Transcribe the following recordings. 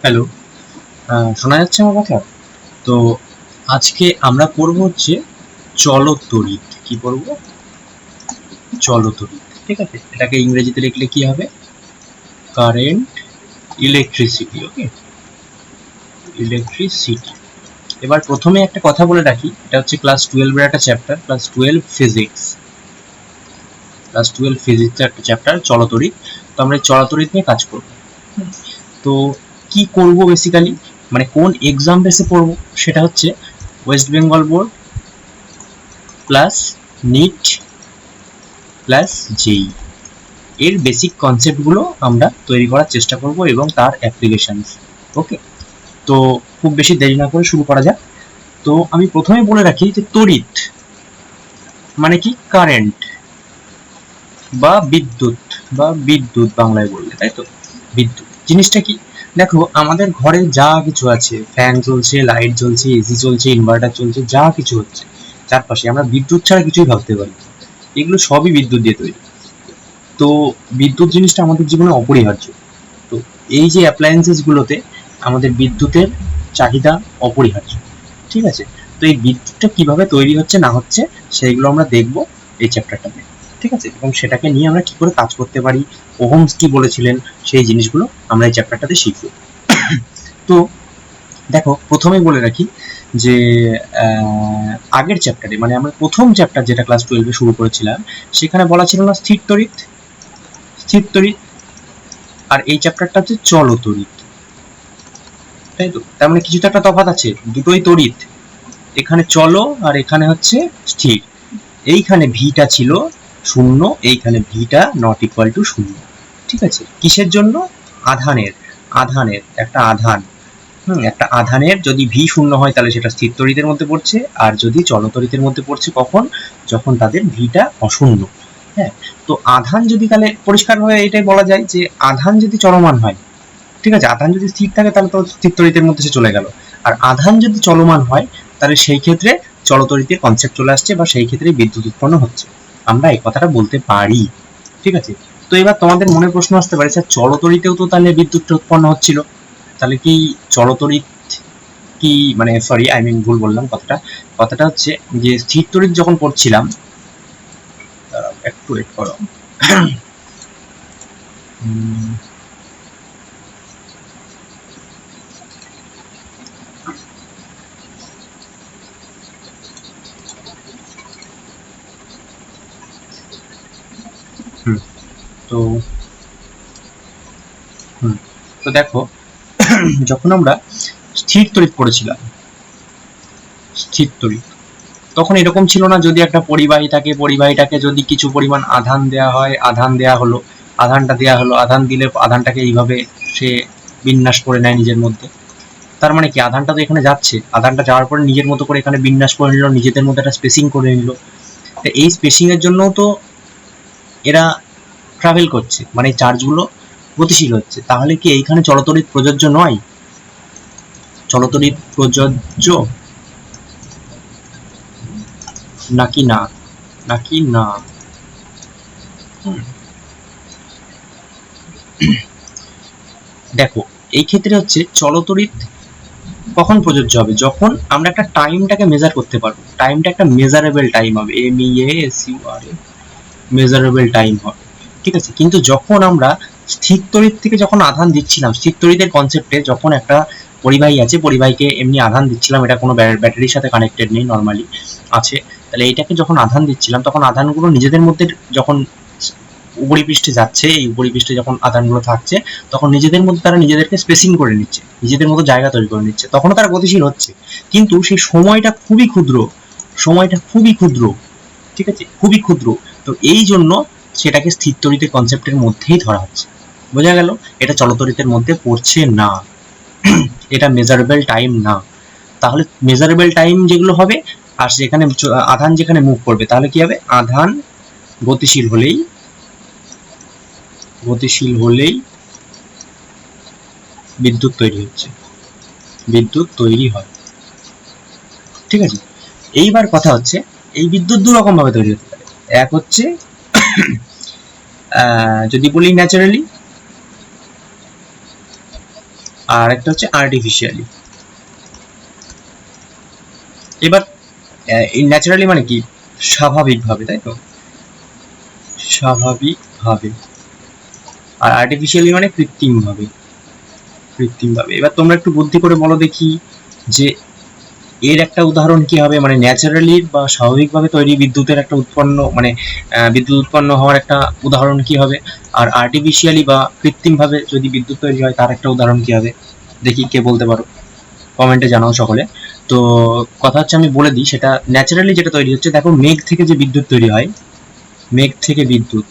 Hello, শোনা যাচ্ছে আমার কথা? তো আজকে আমরা পড়ব হচ্ছে চলতড়িৎ। কি পড়ব? চলতড়িৎ। ঠিক আছে, এটাকে ইংরেজিতে লিখলে কি হবে? Current electricity. Okay, electricity. এবার প্রথমে একটা কথা বলে রাখি, এটা হচ্ছে ক্লাস 12 এর একটা চ্যাপ্টার, ক্লাস 12 ফিজিক্স। ক্লাস 12 ফিজিক্সের একটা চ্যাপ্টার চলতড়িৎ। তো আমরা চলতড়িৎ নিয়ে কাজ করব। তো কি করব বেসিক্যালি, মানে কোন এক্সাম বেসে পড়ব, সেটা হচ্ছে West Bengal board plus NEET plus JEE এর বেসিক কনসেপ্টগুলো আমরা তৈরি করার চেষ্টা করব এবং তার অ্যাপ্লিকেশনস। ওকে, তো খুব বেশি দেরি না করে শুরু করা যাক। তো আমি প্রথমে বলে রাখি যে তড়িৎ মানে কি? কারেন্ট বা বিদ্যুৎ, বা বিদ্যুৎ বাংলায় বললে, তাই তো? বিদ্যুৎ জিনিসটা কি? দেখো, আমাদের ঘরে যা কিছু আছে, ফ্যান চলছে, লাইট জ্বলছে, এসি চলছে, ইনভার্টার চলছে, যা কিছু হচ্ছে চারপাশে, আমরা বিদ্যুৎ ছাড়া কিছুই ভাবতে পারি না। এগুলো সবই বিদ্যুৎ দিয়ে তৈরি। তো বিদ্যুৎ জিনিসটা আমাদের জীবনে অপরিহার্য। তো এই যে অ্যাপ্লায়েন্সেস গুলোতে আমাদের বিদ্যুতের চাহিদা অপরিহার্য। ঠিক আছে, তো এই বিদ্যুৎটা কিভাবে তৈরি হচ্ছে না হচ্ছে সেইগুলো আমরা দেখব এই চ্যাপ্টারটাতে। ঠিক আছে, এবং সেটাকে নিয়ে আমরা কি করে কাজ করতে পারি, ওহমস কি বলেছিলেন, সেই জিনিসগুলো আমরা এই চ্যাপ্টারটাতে শিখব। তো দেখো, প্রথমেই বলে রাখি যে আগের চ্যাপ্টারে, মানে আমরা প্রথম চ্যাপ্টার যেটা ক্লাস 12 শুরু করেছিলাম, সেখানে বলা ছিল না স্থির তড়িৎ, স্থির তড়িৎ। আর এই চ্যাপ্টারটা হচ্ছে চলতড়িৎ, তাই তো? তার মানে কিছু তো একটা তফাৎ আছে, দুটোই তড়িৎ। এখানে চলো আর এখানে হচ্ছে স্থির। এইখানে ভিটা ছিল শূন্য, এইখানে ভিটা নট ইকুয়াল টু শূন্য। ঠিক আছে, কিসের জন্য? আধানের, আধানের একটা আধান, একটা আধানের যদি ভি শূন্য হয় তাহলে সেটা স্থির তড়িতের মধ্যে পড়ছে, আর যদি চলতড়িতের মধ্যে পড়ছে কখন? যখন তাদের ভিটা অশূন্য। হ্যাঁ, তো আধান যদি, তাহলে পরিষ্কারভাবে এটাই বলা যায় যে আধান যদি চলমান হয়, ঠিক আছে, আধান যদি স্থির থাকে তাহলে তো স্থির তড়িতের মধ্যে সে চলে গেল। আর আধান যদি চলমান হয় তাহলে সেই ক্ষেত্রে চলতড়িতের কনসেপ্ট চলে আসছে, বা সেই ক্ষেত্রে বিদ্যুৎ উৎপন্ন হচ্ছে। আমরা এই কথাটা বলতে পারি। ঠিক আছে, তো এবার তোমাদের মনে প্রশ্ন আসতে পারে, স্যার চলতড়িতেও তো তাহলে বিদ্যুৎ উৎপন্ন হচ্ছিল, তাহলে কি চলতড়িৎ কি, মানে সরি আই মিন ভুল বললাম কথাটা। কথাটা হচ্ছে যে স্থির তড়িৎ যখন পড়ছিলাম, একটু ওয়েট করো। তো তো দেখো, যখন আমরা স্থির তড়িৎ পড়েছিলাম, স্থির তড়িৎ, তখন এরকম ছিল না যদি একটা পরিবাহী থাকে, পরিবাহীটাকে যদি কিছু পরিমাণ আধান দেওয়া হয়, আধান দেওয়া হলো, আধানটা দেওয়া হলো, আধান দিলে আধানটাকে এইভাবে সে বিন্যাস করে নেয় নিজের মধ্যে। তার মানে কি, আধানটা তো এখানে যাচ্ছে, আধানটা যাওয়ার পরে নিজের মতো করে এখানে বিন্যাস করে নিল, নিজেদের মধ্যে একটা স্পেসিং করে নিল। এই স্পেসিং এর জন্যও তো এরা ট্রাভেল করছে, মানে চার্জগুলো গতিশীল হচ্ছে। তাহলে কি এইখানে চলতড়িৎ প্রযোজ্য নয়? চলতড়িৎ প্রযোজ্য নাকি না? নাকি না? দেখো, এই ক্ষেত্রে হচ্ছে চলতড়িৎ কখন প্রযোজ্য হবে? যখন আমরা একটা টাইমটাকে মেজার করতে পারবো। টাইমটা একটা মেজারেবল টাইম হবে, MEASURE, মেজারেবল টাইম হবে। ঠিক আছে, কিন্তু যখন আমরা স্থির তড়িৎ থেকে যখন আধান দিচ্ছিলাম, স্থির তড়িতের কনসেপ্টে যখন একটা পরিবাহী আছে, পরিবাহীকে এমনি আধান দিচ্ছিলাম, এটা কোনো ব্যাটারির সাথে কানেক্টেড নেই, নর্মালি আছে, তাহলে এইটাকে যখন আধান দিচ্ছিলাম তখন আধানগুলো নিজেদের মধ্যে যখন উপরিপৃষ্ঠে যাচ্ছে, এই উপরিপৃষ্ঠে যখন আধানগুলো থাকছে তখন নিজেদের মধ্যে তারা নিজেদেরকে স্পেসিং করে নিচ্ছে, নিজেদের মতো জায়গা তৈরি করে নিচ্ছে, তখনও তারা গতিশীল হচ্ছে, কিন্তু সেই সময়টা খুবই ক্ষুদ্র, সময়টা খুবই ক্ষুদ্র। ঠিক আছে, খুবই ক্ষুদ্র। তো এই জন্য সেটাকে স্থির তড়িতের কনসেপ্টের মধ্যেই ধরা হচ্ছে। বোঝা গেল? এটা চলতড়িতের মধ্যে পড়ছে না। এটা মেজারেবল টাইম না। তাহলে মেজারেবল টাইম যেগুলো হবে আর সেখানে আধান যেখানে মুভ করবে তাহলে কি হবে, আধান গতিশীল হলেই বিদ্যুৎ তৈরি হচ্ছে, বিদ্যুৎ তৈরি হয়। ঠিক আছে, এইবার কথা হচ্ছে এই বিদ্যুৎ দু রকম ভাবে তৈরি হতে পারে। এক হচ্ছে যদি বলি ন্যাচারালি, আর একটা হচ্ছে আর্টিফিশিয়ালি। এবার ন্যাচারালি মানে কি, স্বাভাবিকভাবে, তাই তো, স্বাভাবিকভাবে। আর আর্টিফিশিয়ালি মানে কৃত্রিমভাবে। এবার তোমরা একটু বুদ্ধি করে বলো দেখি যে এর একটা উদাহরণ কি হবে, মানে ন্যাচারালি বা স্বাভাবিকভাবে তৈরি বিদ্যুতের একটা বিদ্যুৎ উৎপন্ন হওয়ার একটা উদাহরণ কি হবে, আর আর্টিফিশিয়ালি বা কৃত্রিমভাবে যদি বিদ্যুৎ তৈরি হয় তার একটা উদাহরণ কি হবে, দেখি কে বলতে পারো, কমেন্টে জানাও সকলে। তো কথা হচ্ছে আমি বলে দিই, সেটা ন্যাচারালি যেটা তৈরি হচ্ছে, দেখো মেঘ থেকে যে বিদ্যুৎ তৈরি হয়, মেঘ থেকে বিদ্যুৎ,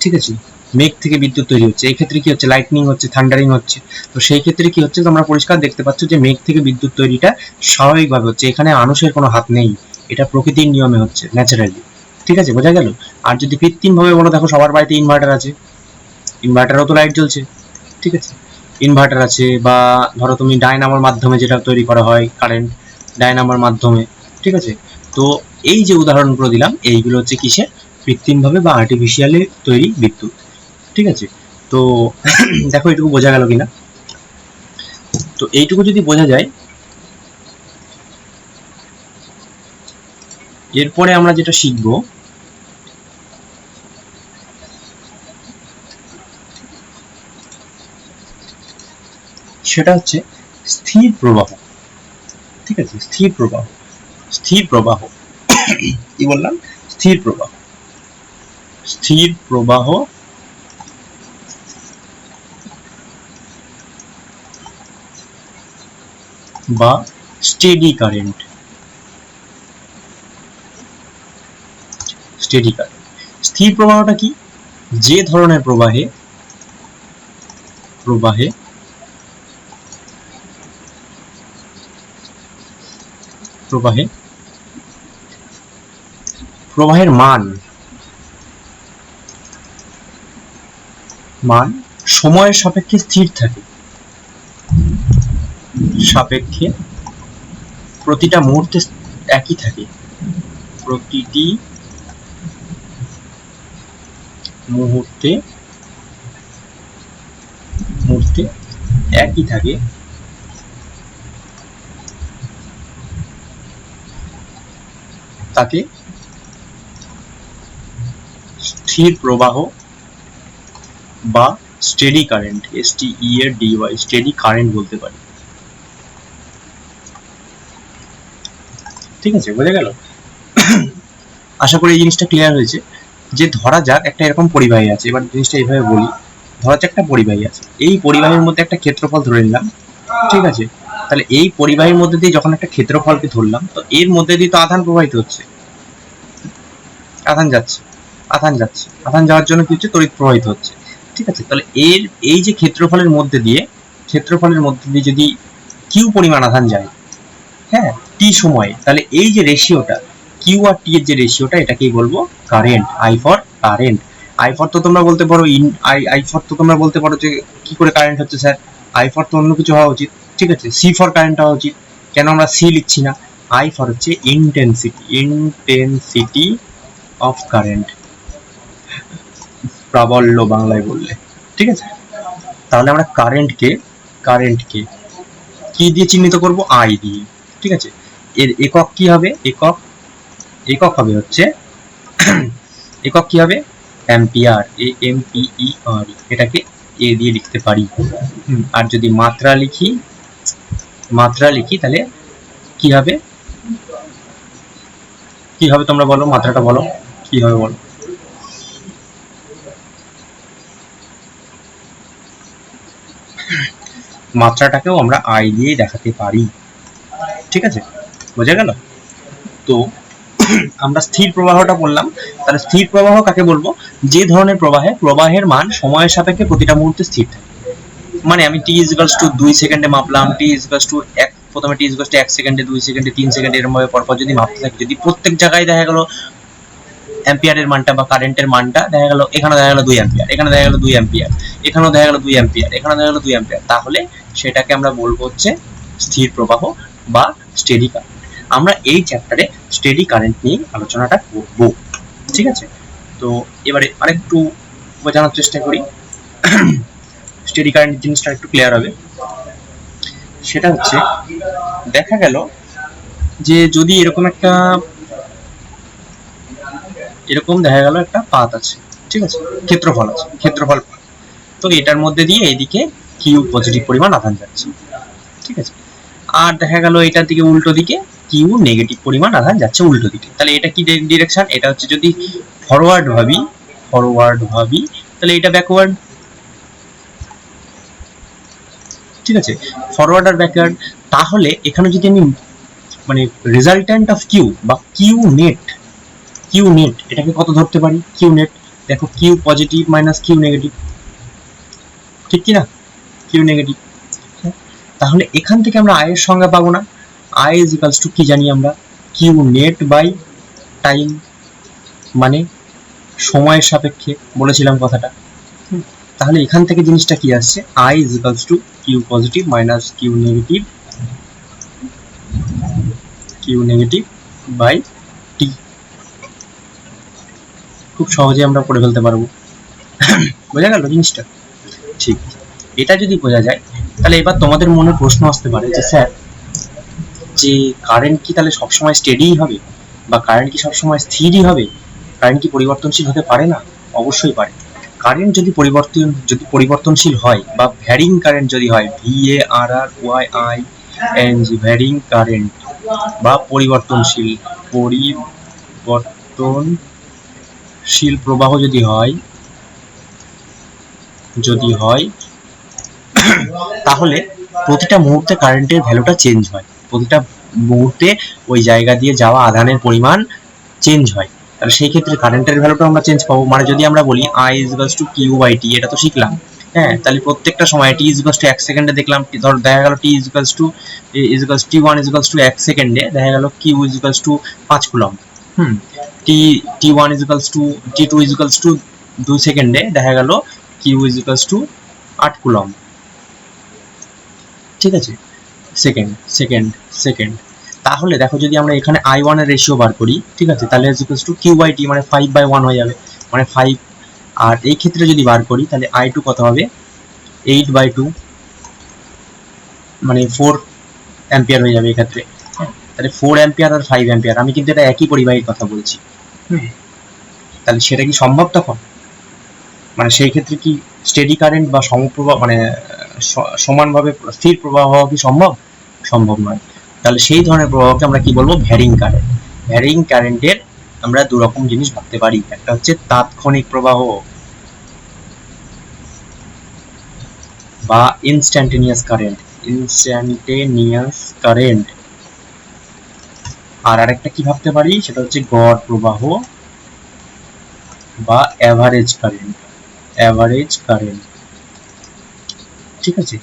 ঠিক আছে, মেঘ থেকে বিদ্যুৎ তৈরি হচ্ছে, এই ক্ষেত্রে কি হচ্ছে, লাইটনিং হচ্ছে, থান্ডারিং হচ্ছে। তো সেই ক্ষেত্রে কি হচ্ছে, তোমরা পরিষ্কার দেখতে পাচ্ছ যে মেঘ থেকে বিদ্যুৎ তৈরিটা স্বাভাবিকভাবে হচ্ছে, এখানে মানুষের কোনো হাত নেই, এটা প্রকৃতির নিয়মে হচ্ছে, ন্যাচারালি। ঠিক আছে, বোঝা গেল। আর যদি কৃত্রিম ভাবে বলো, দেখো সবার বাড়িতে ইনভার্টার আছে, ইনভার্টারও তো লাইট জ্বলছে, ঠিক আছে, ইনভার্টার আছে, বা ধরো তুমি ডায়নামোর মাধ্যমে যেটা তৈরি করা হয় কারেন্ট, ডায়নামোর মাধ্যমে, ঠিক আছে। তো এই যে উদাহরণগুলো দিলাম এইগুলো হচ্ছে কিসের, কৃত্রিমভাবে বা আর্টিফিশিয়ালি তৈরি বিদ্যুৎ। ঠিক আছে, তো দেখো এইটুকু বোঝা গেল কিনা। তো এইটুকু যদি বোঝা যায়, এরপরে আমরা যেটা শিখবো সেটা হচ্ছে স্থির প্রবাহ। ঠিক আছে, স্থির প্রবাহ কি বললাম, স্থির প্রবাহ বা স্টেডি কারেন্ট। স্থির প্রবাহটা কি, যে ধরনের প্রবাহে প্রবাহের মান সময়ের সাপেক্ষে স্থির থাকে, প্রতিটা মুহূর্তে একই থাকে, প্রতিটি মুহূর্তে একই থাকে, তাকে স্থির প্রবাহ বা steady current, STEADY, steady current বলতে পারি। ঠিক আছে, বোঝা গেল। আশা করি এই জিনিসটা ক্লিয়ার হয়েছে। যে ধরা যাক একটা এরকম পরিবাহী আছে, এবার জিনিসটা এইভাবে বলি, ধরা যাক একটা পরিবাহী আছে, এই পরিবাহীর মধ্যে একটা ক্ষেত্রফল ধরে নিলাম, ঠিক আছে। তাহলে এই পরিবাহীর মধ্যে দিয়ে যখন একটা ক্ষেত্রফলকে ধরলাম, তো এর মধ্যে দিয়ে তো আধান প্রবাহিত হচ্ছে, আধান যাওয়ার জন্য কি হচ্ছে, তড়িৎ প্রবাহিত হচ্ছে। ঠিক আছে, তাহলে এই যে ক্ষেত্রফলের মধ্যে দিয়ে যদি কিউ পরিমাণ আধান যায়, হ্যাঁ, টি সময়ে, তাহলে এই যে রেশিওটা, কিউ আর টি এর যে রেশিওটা, এটাকেই বলবো current, I for current. I for তো তোমরা বলতে পারো যে কি করে কারেন্ট হচ্ছে স্যার, আই ফর তো অন্য কিছু হওয়া উচিত, ঠিক আছে, সি ফর কারেন্ট হওয়া উচিত, কেন আমরা সি লিখছি না, আই ফর হচ্ছে ইন্টেন্সিটি অফ কারেন্ট, প্রাবল্য বাংলায় বললে, ঠিক আছে। তাহলে আমরা কারেন্টকে কি দিয়ে চিহ্নিত করব, আই দিয়ে, ঠিক আছে। এর একক কি হবে, একক হবে হচ্ছে একক কি হবে, অ্যাম্পিয়ার, AMPER, এটাকে এ দিয়ে লিখতে পারি। আর যদি মাত্রা লিখি তাহলে কি হবে তোমরা বলো, মাত্রাটা বলো কি হবে, বলো। মাত্রাটাকেও আমরা আই দিয়ে দেখাতে পারি, ঠিক আছে, বোঝা গেল। তো আমরা স্থির প্রবাহটা বললাম, তাহলে স্থির প্রবাহ কাকে বলবো, যে ধরনের প্রবাহের মান সময়ের সাপেক্ষে প্রতিটা মুহূর্তে স্থির থাকে। মানে আমি t ইকুয়ালস টু 2 সেকেন্ডে মাপলাম, t ইকুয়ালস টু 1, প্রথমে t ইকুয়ালস টু 1 সেকেন্ডে, 2 সেকেন্ডে, 3 সেকেন্ডে, এরকম ভাবে পরপর যদি মাপতে থাকি, যদি প্রত্যেক জায়গায় দেখা গেল অ্যাম্পিয়ারের মানটা বা কারেন্টের মানটা দেখা গেল, এখানে দেখা গেল 2 অ্যাম্পিয়ার, এখানে দেখা গেল 2 অ্যাম্পিয়ার, এখানেও দেখা গেল 2 অ্যাম্পিয়ার, এখানে দেখা গেল 2 অ্যাম্পিয়ার, তাহলে সেটাকে আমরা বলবো হচ্ছে স্থির প্রবাহ বা স্টেডি কারেন্ট। আমরা এই চ্যাপ্টারে স্টেডি কারেন্ট নিয়ে আলোচনাটা করব, ঠিক আছে? তো এবারে আরেকটু বোঝানোর চেষ্টা করি, স্টেডি কারেন্ট জিনিসটা একটু ক্লিয়ার হবে। সেটা হচ্ছে দেখা গেল যে যদি এরকম দেখা গেল একটা পাত আছে, ঠিক আছে, ক্ষেত্রফল আছে, ক্ষেত্রফল, তো এটার মধ্যে দিয়ে এইদিকে কিউ পজিটিভ পরিমাণ আধান যাচ্ছে, ঠিক আছে, আর দেখা গেল এটার দিকে উল্টো দিকে কিউ নেগেটিভ পরিমাণ আধান যাচ্ছে উল্টো দিকে। তাহলে এটা কি ডিরেকশন? এটা হচ্ছে যদি ফরওয়ার্ড ভাবি তাহলে এটা ব্যাকওয়ার্ড, ঠিক আছে, ফরওয়ার্ড আর ব্যাকওয়ার্ড। তাহলে এখানে যদি আমি মানে রেজাল্ট্যান্ট অফ কিউ বা কিউ নেট এটাকে কত ধরতে পারি? কিউ নেট, দেখো Q positive minus Q negative, ঠিক কি না? Q negative. তাহলে এখান থেকে আমরা আই এর সংজ্ঞা পাবো না? আই ইজ ইকুয়ালস টু কি জানি আমরা? কিউ নেট বাই টাইম, মানে সময়ের সাপেক্ষে বলেছিলাম কথাটা। তাহলে এখান থেকে জিনিসটা কি আসছে? I is equals to Q positive minus Q negative by T. খুব সহজে আমরা করে ফেলতে পারবো। বোঝা গেল জিনিসটা? ঠিক, এটা যদি বোঝা যায় তাহলে এবার তোমাদের মনে প্রশ্ন আসতে পারে যে স্যার, যে কারেন্ট কি তাহলে সবসময় স্টেডিই হবে, বা কারেন্ট কি সবসময় স্থিরই হবে? কারেন্ট কি পরিবর্তনশীল হতে পারে না? অবশ্যই পারে। কারেন্ট যদি পরিবর্তনশীল হয় বা ভ্যারিং কারেন্ট যদি হয়, VARRYING, ভ্যারিং কারেন্ট বা পরিবর্তনশীল প্রবাহ যদি হয় তাহলে প্রতিটা মুহূর্তে কারেন্টের ভ্যালুটা চেঞ্জ হয়, প্রতিটা মুহূর্তে ওই জায়গা দিয়ে যাওয়া আধানের পরিমাণ চেঞ্জ হয়। তাহলে সেই ক্ষেত্রে কারেন্টের ভ্যালুটা আমরা চেঞ্জ পাবো। মানে যদি আমরা বলি I equals to Q by T, এটা তো শিখলাম, হ্যাঁ, তাহলে প্রত্যেকটা সময় t ইকুয়ালস টু 1 সেকেন্ডে দেখলাম, ধর দেখা গেল t equals to t1 equals to 1 সেকেন্ডে দেখা গেল q equals to 5 coulomb, t1 equals to t2 equals to 2 সেকেন্ডে দেখা গেল q ইকুয়ালস টু 8 কুলম্ব, ঠিক আছে, সেকেন্ড। তাহলে দেখো যদি আমরা এখানে I1 এর রেশিও বার করি, ঠিক আছে, তাহলে ইকুয়ালস টু কিউ বাই টি, মানে 5/1 হয়ে যাবে, মানে 5। আর এই ক্ষেত্রে যদি বার করি তাহলে I2 কত হবে? 8/2, মানে 4 অ্যাম্পিয়ার হয়ে যাবে এক্ষেত্রে। তাহলে 4 অ্যাম্পিয়ার আর 5 অ্যাম্পিয়ার, আমি কিন্তু এটা একই পরিবাহীর কথা বলছি। তাহলে সেটা কি সম্ভব তখন? মানে সেই ক্ষেত্রে কি স্টেডি কারেন্ট বা সমপ্রবাহ, মানে সমানভাবে স্থির প্রবাহ হওয়া কি সম্ভব? সম্ভব নয়। তাহলে সেই ধরনের প্রবাহকে আমরা কি বলবো? Varying current. ভ্যারিং কারেন্টের আমরা দু রকম জিনিস ভাবতে পারি, একটা হচ্ছে তাৎক্ষণিক প্রবাহ বা ইনস্ট্যান্টেনিয়াস কারেন্ট, আর আরেকটা কি ভাবতে পারি, সেটা হচ্ছে গড় প্রবাহ বা অ্যাভারেজ কারেন্ট, ঠিক আছে।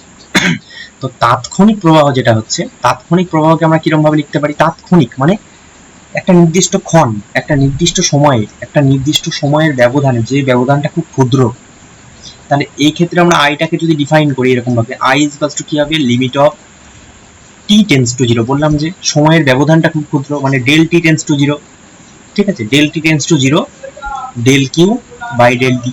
তো তাৎক্ষণিক প্রবাহ যেটা হচ্ছে, তাৎক্ষণিক প্রবাহকে আমরা কিরকম ভাবে লিখতে পারি? তাৎক্ষণিক মানে একটা নির্দিষ্ট ক্ষণ, একটা নির্দিষ্ট সময়ের ব্যবধানে, যে ব্যবধানটা খুব ক্ষুদ্র। তাহলে এই ক্ষেত্রে আমরা আইটাকে যদি ডিফাইন করি এরকম ভাবে, আই ইকুয়ালস টু কি হবে? Limit of T tends to zero, বললাম যে সময়ের ব্যবধানটা খুব ক্ষুদ্র, মানে del T tends to zero, ঠিক আছে, del T tends to zero, del Q by del T,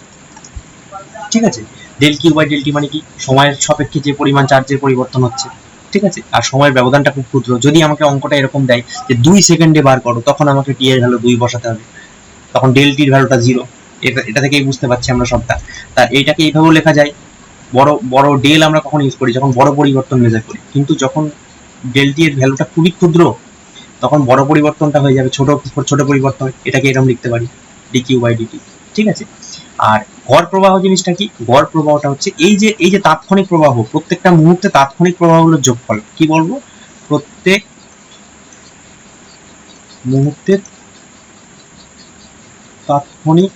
ঠিক আছে। Del Q by del T মানে কি? সময়ের সাপেক্ষে যে পরিমাণ চার্জের পরিবর্তন হচ্ছে, ঠিক আছে, আর সময়ের ব্যবধানটা খুব ক্ষুদ্র। যদি আমাকে অঙ্কটা এরকম দেয় যে 2 সেকেন্ডে বার করো, তখন আমাকে টি এর ভ্যালু 2 বসাতে হবে, তখন ডেল টির ভ্যালুটা 0। এটা থেকেই বুঝতে পারছি আমরা সবটা। তা এইটাকে এইভাবেও লেখা যায়, বড় ডেল আমরা কখন ইউজ করি? যখন বড় পরিবর্তন মেজার করি। কিন্তু যখন ডেল টি এর ভ্যালুটা খুবই ক্ষুদ্র, তখন বড় পরিবর্তনটা হয়ে যাবে ছোট পরিবর্তন। এটাকে এরকম লিখতে পারি, ডিকিউ বাই ডিটি, ঠিক আছে। আর গড় প্রবাহ জিনিসটা কি? গড় প্রবাহটা হচ্ছে এই যে তাৎক্ষণিক প্রবাহ, প্রত্যেকটা মুহূর্তে তাৎক্ষণিক প্রবাহগুলোর যোগফল। কি বলবো? প্রত্যেক মুহূর্তে তাৎক্ষণিক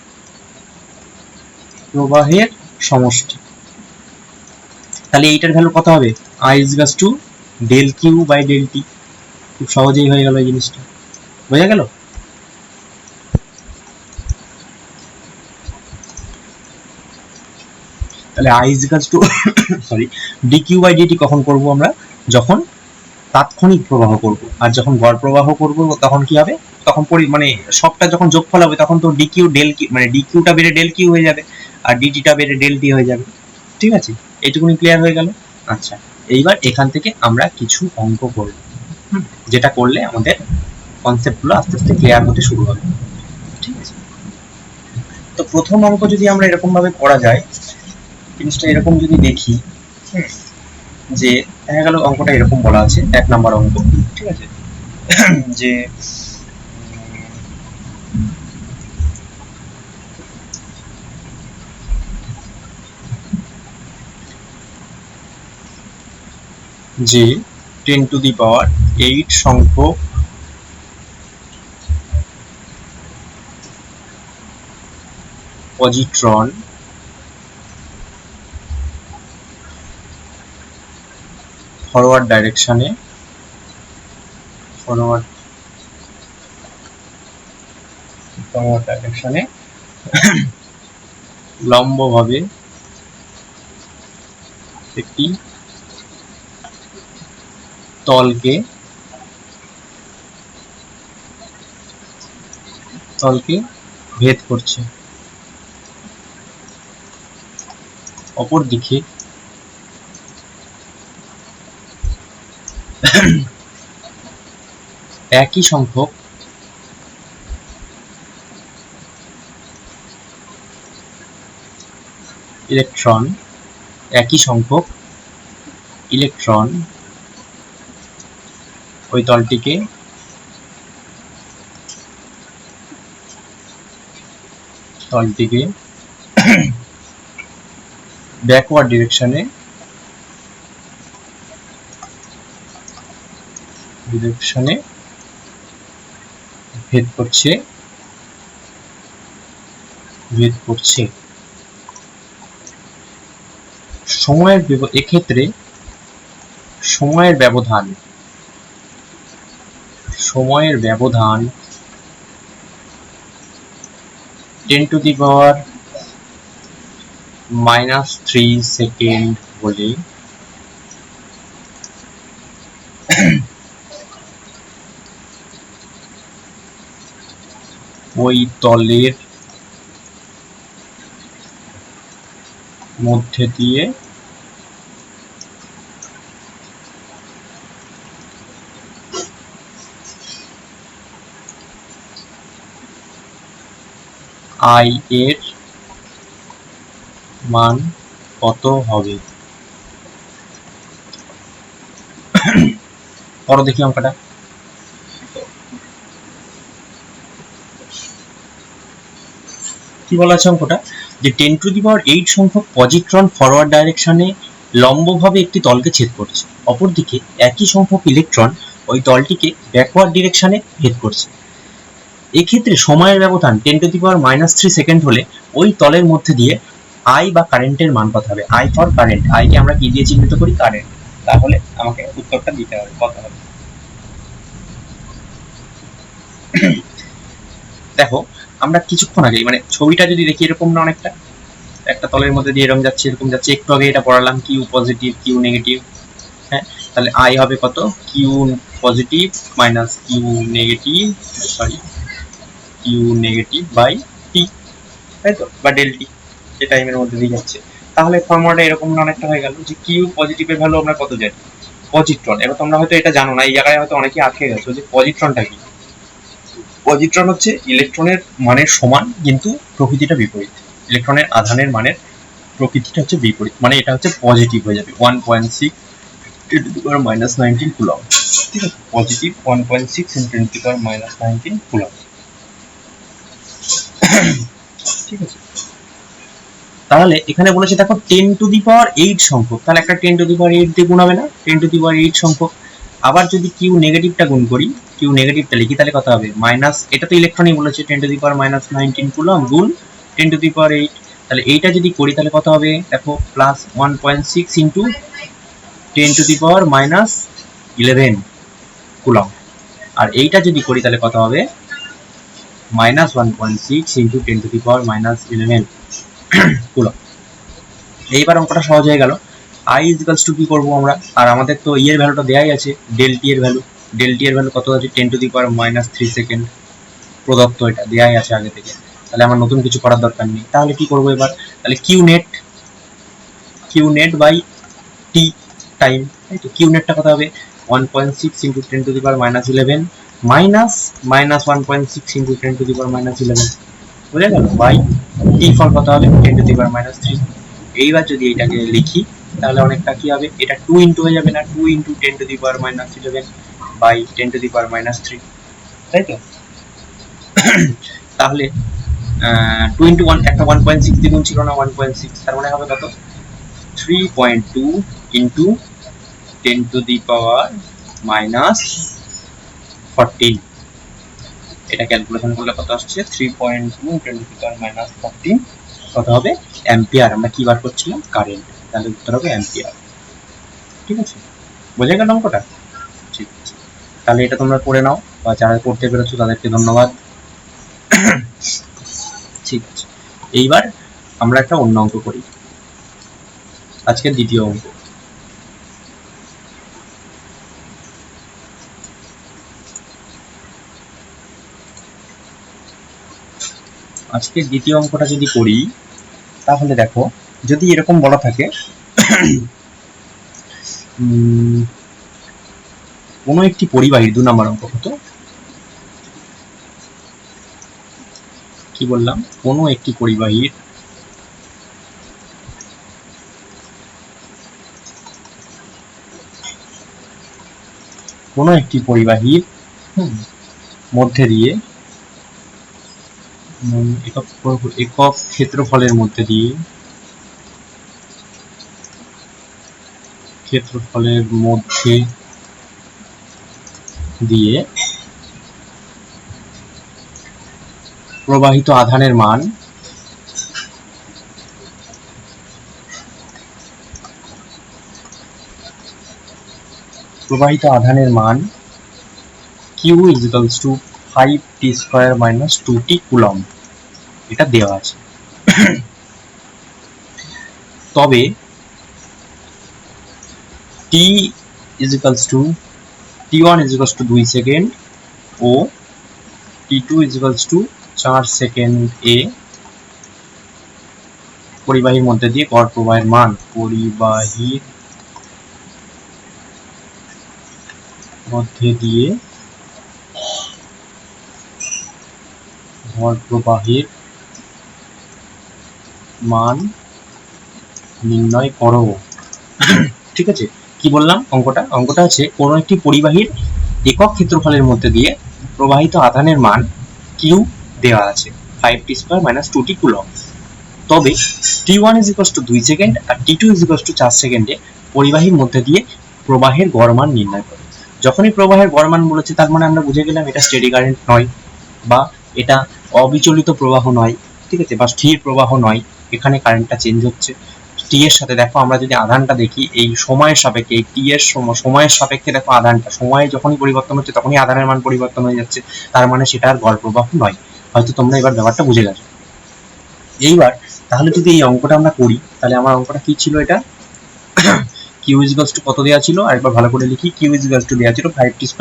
প্রবাহের সমষ্টি। তাহলে এইটার ভ্যালু কত হবে, i is equals to del q by del t। খুব সহজেই হয়ে গেল এই জিনিসটা, বোঝা গেল? তাহলে i is equals to sorry dq by dt কখন করব আমরা, যখন তাৎক্ষণিক প্রবাহ করব, আর যখন গড় প্রবাহ করব তখন কি হবে, তখন মানে সবটা যখন যোগফল হবে তখন তো dq del q মানে dqটা বেড়ে del q হয়ে যাবে আর dtটা বেড়ে del t হয়ে যাবে। ঠিক আছে, এইটুকুনি ক্লিয়ার হয়ে গেল। আচ্ছা, এইবার এখান থেকে আমরা কিছু অঙ্ক করব, যেটা করলে আমাদের কনসেপ্টগুলো আস্তে আস্তে ক্লিয়ার হতে শুরু হবে। ঠিক আছে, তো প্রথম অঙ্ক যদি আমরা এরকম ভাবে করা যায়, জিনিসটা এরকম যদি দেখি, যে দেখা গেল অঙ্কটা এরকম বলা আছে, 1 নাম্বার অঙ্ক। ঠিক আছে, যে যে 10 টু দি পাওয়ার 8 সংখ্যক পজিট্রন ফরওয়ার্ড ডাইরেকশনে লম্বভাবে একটি তলকে ভেদ করছে, অপরদিকে একই সংখ্যক ইলেকট্রন ওই তলটিকে ব্যাকওয়ার্ড ডিরেকশনে ভেদ করছে। এক্ষেত্রে সময়ের ব্যবধান 10 টু দি পাওয়ার -3 সেকেন্ড বলে ওই তলের মধ্যে দিয়ে i এর মান কত হবে? করো দেখি অঙ্কটা। কি বলা আছে অঙ্কটা, যে 10 টু দি পাওয়ার 8 সংখ্যক পজিট্রন ফরওয়ার্ড ডাইরেকশনে লম্বভাবে একটি তলকে ছেদ করছে, অপরদিকে একই সংখ্যক ইলেকট্রন ওই তলটিকে ব্যাকওয়ার্ড ডিরেকশনে ভেদ করছে। এক্ষেত্রে সময়ের ব্যবধান 10 টু দি পাওয়ার -3 সেকেন্ড হলে ওই তলের মধ্যে দিয়ে আই বা কারেন্টের মান কত হবে? I for current, I K আমরা কি দিয়ে চিহ্নিত করি? কারেন্ট। তাহলে আমাকে উত্তরটা দিতে হবে, কত হবে। দেখো, আমরা কিছুক্ষণ আগে মানে ছবিটা যদি দেখি এরকম না, অনেকটা একটা তলের মধ্যে দিয়ে এরকম যাচ্ছে, একটু আগে এটা পড়ালাম, কিউ পজিটিভ কিউ নেগেটিভ। হ্যাঁ, তাহলে আই হবে কত? Q positive minus Q negative by T, তাই তো, বা ডেল টি, যে টাইমের মধ্যে দিয়ে যাচ্ছে। তাহলে ফর্মুলাটা এরকম অনেকটা হয়ে গেল, যে কিউ পজিটিভের ভ্যালু আমরা কত জানি? পজিট্রন। এবার তোমরা হয়তো এটা জানো না, এই জায়গায় হয়তো অনেকেই আটকে গেছো যে পজিট্রনটা কি। পজিট্রন হচ্ছে ইলেকট্রনের মানের সমান কিন্তু প্রকৃতিটা বিপরীত। ইলেকট্রনের আধানের মানের প্রকৃতিটা হচ্ছে বিপরীত, মানে এটা হচ্ছে পজিটিভ হয়ে যাবে 1.6 × 10⁻⁹ কুলম্ব। ঠিক আছে, পজিটিভ 1.6 × 10⁻⁹ কুলম্ব। ঠিক আছে, তাহলে এখানে বলেছে দেখো 10 টু দি পাওয়ার 8 সংখ্যক, তাহলে একটা 10 টু দি পাওয়ার 8 দিয়ে গুণ হবে না? 10 টু দি পাওয়ার 8 সংখ্যক। আবার যদি কিউ নেগেটিভটা গুণ করি, কিউ নেগেটিভটা লিখি, তাহলে কত হবে? মাইনাস, এটা তো ইলেকট্রনই বলেছে, 10 টু দি পাওয়ার -19 কুলম্ব গুণ 10 টু দি পাওয়ার 8, তাহলে এইটা যদি করি তাহলে কত হবে দেখো, প্লাস 1.6 ইন্টু 10⁻⁻11 কুলম। আর এইটা যদি করি তাহলে কত হবে, -1.6 ইন্টু 10⁻⁻11 কুলম। এইবার অঙ্কটা সহজ হয়ে গেল। I ইজিক্যালস টু কি করবো আমরা, আর আমাদের তো ইয়ের ভ্যালুটা দেওয়াই আছে, ডেল টি এর ভ্যালু। ডেল টি এর ভ্যালু কত আছে, 10⁻³ সেকেন্ড প্রদত্ত, এটা দেওয়াই আছে আগে থেকে। তাহলে আমার নতুন কিছু করার দরকার নেই। তাহলে কি করবো এবার, তাহলে Q net by T time, তাই তো। কিউ নেটটা কত হবে, 1.6 ইন্টু 10⁻⁻11 মাইনাস -1.6 ইন্টু 10⁻⁻11, বুঝে গেল, বাই টি ফল কত হবে 10⁻³ এইবার যদি এটাকে লিখি তাহলে অনেকটা কি হবে, এটা 2 ইন্টু হয়ে যাবে না, 2 ইন্টু 10⁻⁻11 বাই 10⁻³ তাই তো। তাহলে 2 ইন্টু 1, একটা 1.6 দ্বিগুণ ছিল না, 1.6, তার মানে হবে কত, 3.2 ইন্টু 10⁻⁻14। এটা ক্যালকুলেশন করলে কত আসছে, 3.2 10⁻⁻14 কত হবে, অ্যাম্পিয়ার। আমরা কি বার করছিলাম, কারেন্ট, তাহলে উত্তর হবে অ্যাম্পিয়ার। ঠিক আছে, বোঝা গেল অঙ্কটা? ঠিক আছে, তাহলে এটা তোমরা করে নাও, বা যারা করতে পেরেছো তাদেরকে ধন্যবাদ। ঠিক আছে, এইবার আমরা একটা অন্য অঙ্ক করি, আজকের দ্বিতীয় অঙ্ক। আজকের দ্বিতীয় অঙ্কটা যদি করি তাহলে দেখো, যদি এরকম বলা থাকে কোনো একটি পরিবাহীর, 2 নম্বর অঙ্ক হতো, কি বললাম, কোনো একটি পরিবাহীর মধ্যে দিয়ে একক ক্ষেত্রফলের মধ্যে দিয়ে প্রবাহিত আধানের মান Q ইজিক্যালস two 5t² - 2t coulomb, এটা দেওয়া আছে। তবে t1 ইজিক্যালস টু 2 সেকেন্ড ও t2 ইজিক্যালস টু 4 সেকেন্ড এ পরিবাহীর মধ্যে দিয়ে গড় প্রবাহের মান, নির্ণয় করো। ঠিক আছে, কি বললাম অঙ্কটা আছে, কোন একটি পরিবাহীর একক ক্ষেত্রফলের মধ্যে দিয়ে প্রবাহিত আধানের মান কিউ দেওয়া আছে 5t² - 2t কুলম। তবে t1 2 সেকেন্ড আর t2 4 সেকেন্ডে পরিবাহীর মধ্যে দিয়ে প্রবাহের গড় মান নির্ণয় করে। যখনই প্রবাহের গড় মান বলেছে তার মানে আমরা বুঝে গেলাম এটা স্টেডি কারেন্ট নয়, বা এটা অবিচলিত প্রবাহ নয়, ঠিক আছে, বা স্থির প্রবাহ নয়, এখানে কারেন্টটা চেঞ্জ হচ্ছে। টি এর সাথে দেখো, আমরা যদি আধানটা দেখি এই সময়ের সাপেক্ষে, টি এর সময়ের সাপেক্ষে দেখো আধানটা, সময় যখনই পরিবর্তন হচ্ছে তখনই আধানের মান পরিবর্তন হয়ে যাচ্ছে, তার মানে সেটা আর গড় প্রবাহ নয়। হয়তো তোমরা এবার ব্যাপারটা বুঝে গেছো। এইবার তাহলে যদি এই অঙ্কটা আমরা করি তাহলে আমার অঙ্কটা কি ছিল, এটা কিউ ইজিক্যালস টু কত দেওয়া ছিল, আরেকবার ভালো করে লিখি, কিউ ইজিক্যালস টু দেওয়া ছিল 5t²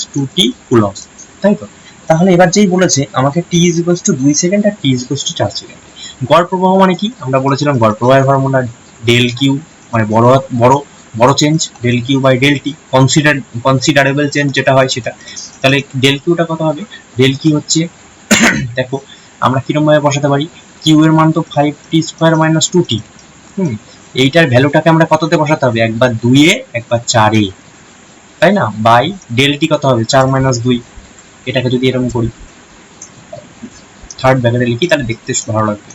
- 2t কুলম, তাই তো। তাহলে এবার যেই বলেছে আমাকে t ইজিক্যালস টু 2 সেকেন্ড আর t ইজিক্যালস টু 4 সেকেন্ড, গড় প্রবাহ মানে কি, আমরা বলেছিলাম গড় প্রবাহের ফর্মুলা ডেল কিউ, মানে বড় change, del Q by del T, considerable change যেটা হয় সেটা। তাহলে ডেল কিউটা কত হবে, ডেল কিউ হচ্ছে দেখো আমরা কিরকম ভাবে বসাতে পারি, কিউ এর মান তো 5t² - 2t, এইটার ভ্যালুটাকে আমরা কততে বসাতে হবে, একবার 2 এ একবার 4 এ, তাই না, বাই ডেল টি কত হবে 4 - 2, এটাকে যদি এরকম করি, থার্ড ব্র্যাকেটে লিখি তাহলে দেখতে ভালো লাগবে,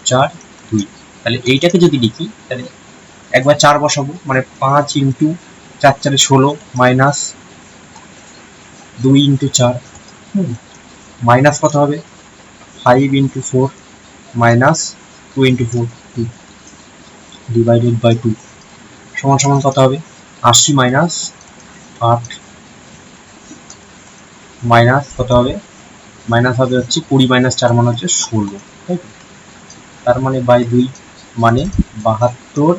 4 2, তাহলে এইটাকে যদি লিখি তাহলে একবার 4 বসাবো, মানে 5 ইন্টু 4 4 16 মাইনাস 2 ইন্টু 4, মাইনাস কত হবে 5 into 4 minus 2 into 4 2 divided by 2 সমান সমান কত হবে 80 minus 8 মাইনাস কত হবে মাইনাস হবে হচ্ছে 20 minus 4 মানে হচ্ছে 16 তাই তো তার মানে বাই 2 মানে 72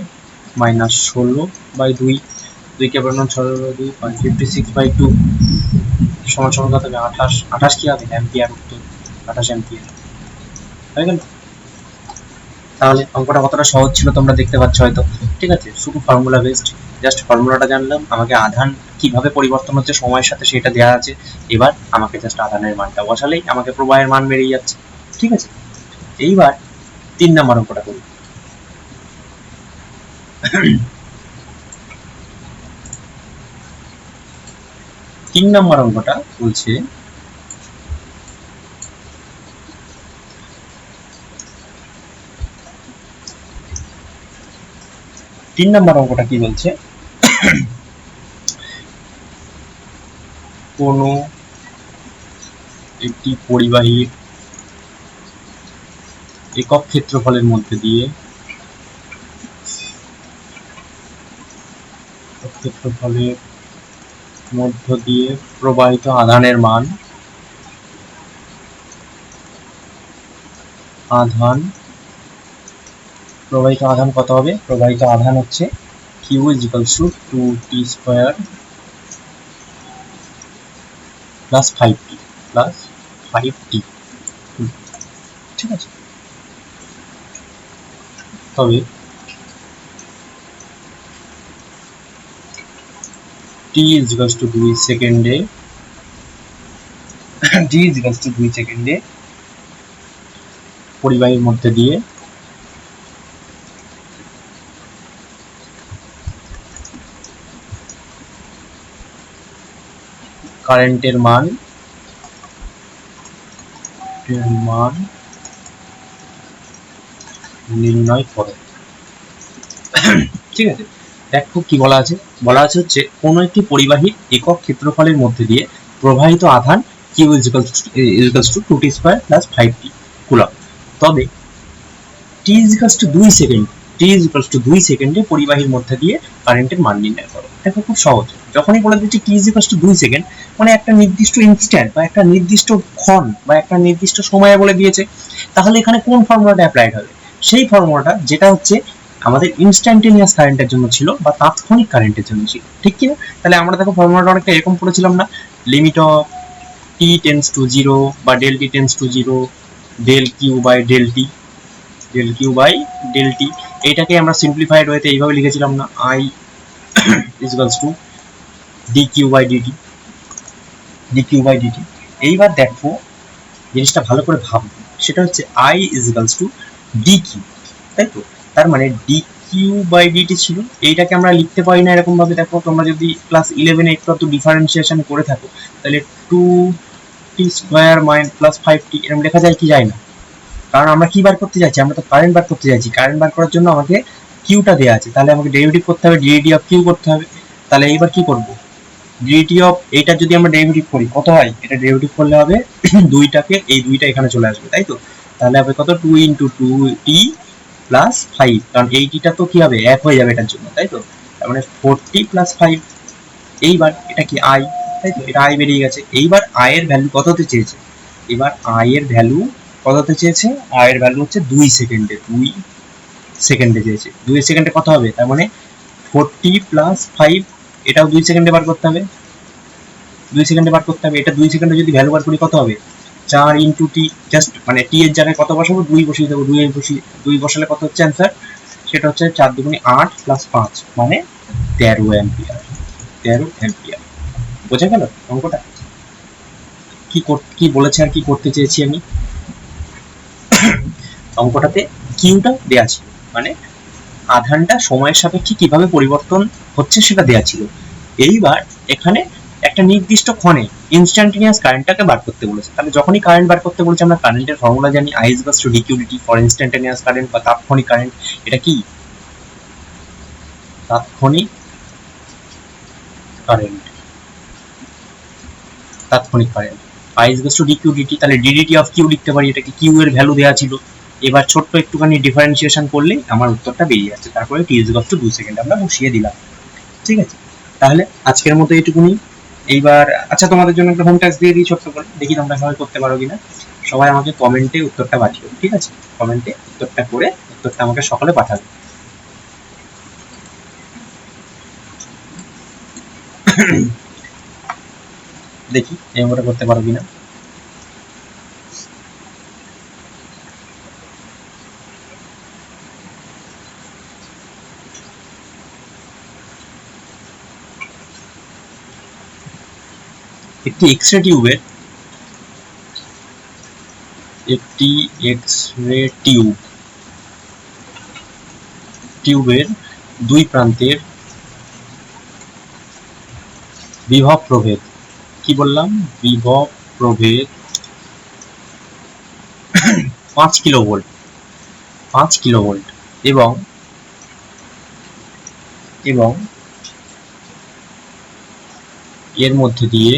minus 16 বাই 2 2 কে বর্ণ 6 বাই 2 56 বাই 2 সমান সমান কত হবে 28 28 কি হবে অ্যাম্পিয়ার উত্তর 28 অ্যাম্পিয়ার হয়ে গেল তাহলে অঙ্কটা কতটা সহজ ছিল তোমরা দেখতে পাচ্ছ হয়তো ঠিক আছে শুধু ফর্মুলা বেসড জাস্ট ফর্মুলাটা জানলাম আমাকে আধান কিভাবে পরিবর্তন হচ্ছে সময়ের সাথে সেটা দেওয়া আছে এবার আমাকে জাস্ট আধানের মানটা বসালেই আমাকে প্রবাহের মান বেরিয়ে যাচ্ছে ঠিক আছে এইবার 3 নম্বর অঙ্কটা করি 3 নম্বর অঙ্কটা বলছে তিন নম্বর অঙ্কটা কি বলছে কোন একটি পরিবাহীর একক ক্ষেত্রফলের মধ্যে দিয়ে প্রবাহিত আধানের মান প্রবাহিত আধান কত হবে প্রবাহিত আধান হচ্ছে Q = 2t square plus 5t ঠিক আছে তবে t = 2 সেকেন্ডে পরিবাহীর মধ্যে দিয়ে কারেন্টের মান নির্ণয় করে ঠিক আছে দেখো কি বলা আছে হচ্ছে কোন একটি পরিবাহীর একক ক্ষেত্রফলের মধ্যে দিয়ে প্রবাহিত আধান Q = 2t square plus 5t coulomb তবে t = 2 সেকেন্ডে পরিবাহীর মধ্যে দিয়ে কারেন্টের মান নির্ণয় করো দেখো খুব সহজ যখনই বলে দিচ্ছি t = 2 সেকেন্ড মানে একটা নির্দিষ্ট ইনস্ট্যান্ট বা একটা নির্দিষ্ট ক্ষণ বা একটা নির্দিষ্ট সময়ে বলে দিয়েছে তাহলে এখানে কোন ফর্মুলাটা অ্যাপ্লাইড হবে সেই ফর্মুলাটা যেটা হচ্ছে আমাদের ইনস্ট্যান্টেনিয়াস কারেন্টের জন্য ছিল বা তাৎক্ষণিক কারেন্টের জন্য ছিল ঠিক কি না তাহলে আমরা দেখো ফর্মুলাটা অনেকটা এরকম পড়েছিলাম না limit of t tends to 0 বা del t tends to 0 del q by del t এইটাকে আমরা সিম্পলিফাইড ওয়েতে এইভাবে লিখেছিলাম না I = dq বাই dt এইবার দেখো জিনিসটা ভালো করে ভাবো সেটা হচ্ছে I = dq তাই তো তার মানে dq বাই dt ছিল এইটাকে আমরা লিখতে পারি না এরকম ভাবে দেখো তোমরা যদি ক্লাস 11 এ একটু ডিফারেন্সিয়েশন করে থাকো তাহলে 2t স্কয়ার প্লাস 5t এরকম লেখা যায় কি যায় না কারণ আমরা কি বার করতে যাচ্ছি আমরা তো কারেন্ট বার করতে যাচ্ছি কারেন্ট বার করার জন্য আমাকে কিউটা দেওয়া আছে তাহলে আমাকে ডেরিভেটিভ করতে হবে dt অফ q করতে হবে তাহলে এইবার কি করব dt অফ এইটা যদি আমরা ডেরিভেটিভ করি কত হয় এটা ডেরিভেটিভ করলে হবে দুইটাকে এই দুইটা এখানে চলে আসবে তাই তো তাহলে হবে কত 2 * 2t প্লাস 5 কারণ এই টিটা তো কি হবে এক হয়ে যাবে এটার জন্য তাই তো তার মানে 4t প্লাস 5 এইবার এটা কি I তাই তো এটা I বেরিয়ে গেছে এইবার I এর ভ্যালু কত হতে চেয়েছে এবার I এর ভ্যালু কত হতে চেয়েছে I এর ভ্যালু হচ্ছে 2 সেকেন্ডে চেয়েছে 2 সেকেন্ডে কত হবে তার মানে 40 প্লাস 5 এটাও 2 সেকেন্ডে বার করতে হবে এটা 2 সেকেন্ডে যদি ভ্যালু বার করি কত হবে 4 * t জাস্ট মানে t এর জায়গায় কত বসাবো 2 বসিয়ে দেবো 2 বসালে কত হচ্ছে आंसर সেটা হচ্ছে 4 × 2 = 8 প্লাস 5 মানে 13 অ্যাম্পিয়ার বোঝা গেল অঙ্কটা কি বলেছে আর কি করতে চেয়েছি আমি অঙ্কটাতে কিউটা দেয়া ছিল মানে আধানটা সময়ের সাপেক্ষে কিভাবে পরিবর্তন হচ্ছে সেটা দেয়া ছিল এইবার এখানে একটা নির্দিষ্ট ক্ষণে ইনস্ট্যান্টেনিয়াস কারেন্টটাকে বার করতে বলেছে তাহলে যখনই কারেন্ট বার করতে বলেছে আমরা কারেন্টের ফর্মুলা জানি I = dq dt for instantaneous current বা তাৎক্ষণিক কারেন্ট এটা কি তাৎক্ষণিক কারেন্ট পাই is to D Q DT, তাহলে ডিডিটি অফ কিউ লিখতে পারি, এটাকে কিউ এর ভ্যালু দেওয়া ছিল। এবার ছোট্ট একটুখানি ডিফারেন্সিয়েশন করলে আমার উত্তরটা বেরিয়ে যাচ্ছে। তারপরে টি ইজ টু 2 সেকেন্ড আমরা বসিয়ে দিলাম। ঠিক আছে, তাহলে আজকের মতো এইটুকুনি। এইবার আচ্ছা, তোমাদের জন্য একটা হোম টাস্ক দিয়ে দিই ছোট্ট করে, দেখি তোমরা সবাই করতে পারো কিনা। সবাই আমাকে কমেন্টে উত্তরটা পাঠিও, ঠিক আছে? কমেন্টে উত্তরটা করে উত্তরটা আমাকে সকলে পাঠাবে। দেখি এই মতো করতে পারো কিনা। একটি এক্স রে টিউবের দুই প্রান্তের বিভব প্রভেদ, কি বললাম, বিভব প্রভেদ 5 কিলোভোল্ট এবং এর মধ্যে দিয়ে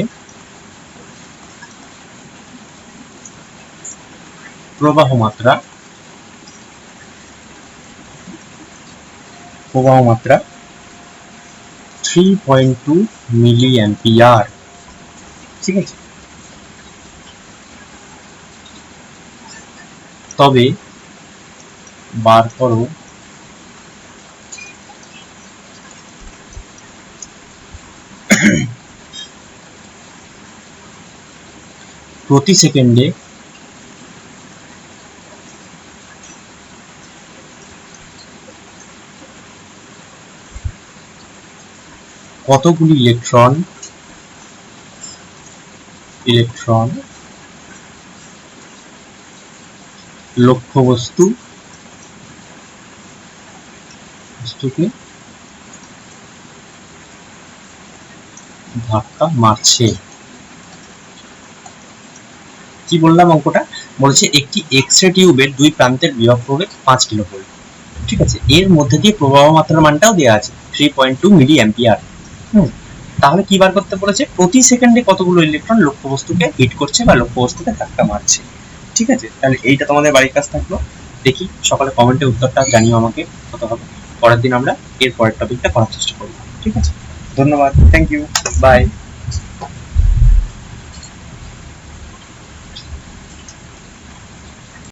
প্রবাহ মাত্রা 3.2 মিলি অ্যাম্পিয়ার। ঠিক আছে, তবে বার করো প্রতি সেকেন্ডে কতগুলি ইলেকট্রন লক্ষ্যবস্তুকে ধাক্কা মারছে। কি বললাম অঙ্কটা? বলছে একটি এক্স রে টিউবের দুই প্রান্তের বিভব প্রভেদ 5 কিলোভোল্ট। ঠিক আছে, এর মধ্যে দিয়ে প্রবাহ মাত্রার মানটাও দেওয়া আছে 3.2 মিলি অ্যাম্পিয়ার। তাহলে কি বার করতে বলেছে? প্রতি সেকেন্ডে কতগুলো ইলেকট্রন লক্ষ্যবস্তুকে হিট করছে বা লক্ষ্যবস্তুকে ধাক্কা মারছে। ঠিক আছে, তাহলে এইটা তোমাদের বাড়ির কাজ থাকলো। দেখি সকালে কমেন্টে উত্তরটা জানিও আমাকে কত হবে। পরের দিন আমরা এর পরের টপিকটা করার চেষ্টা করব। ঠিক আছে, ধন্যবাদ, থ্যাংক ইউ, বাই।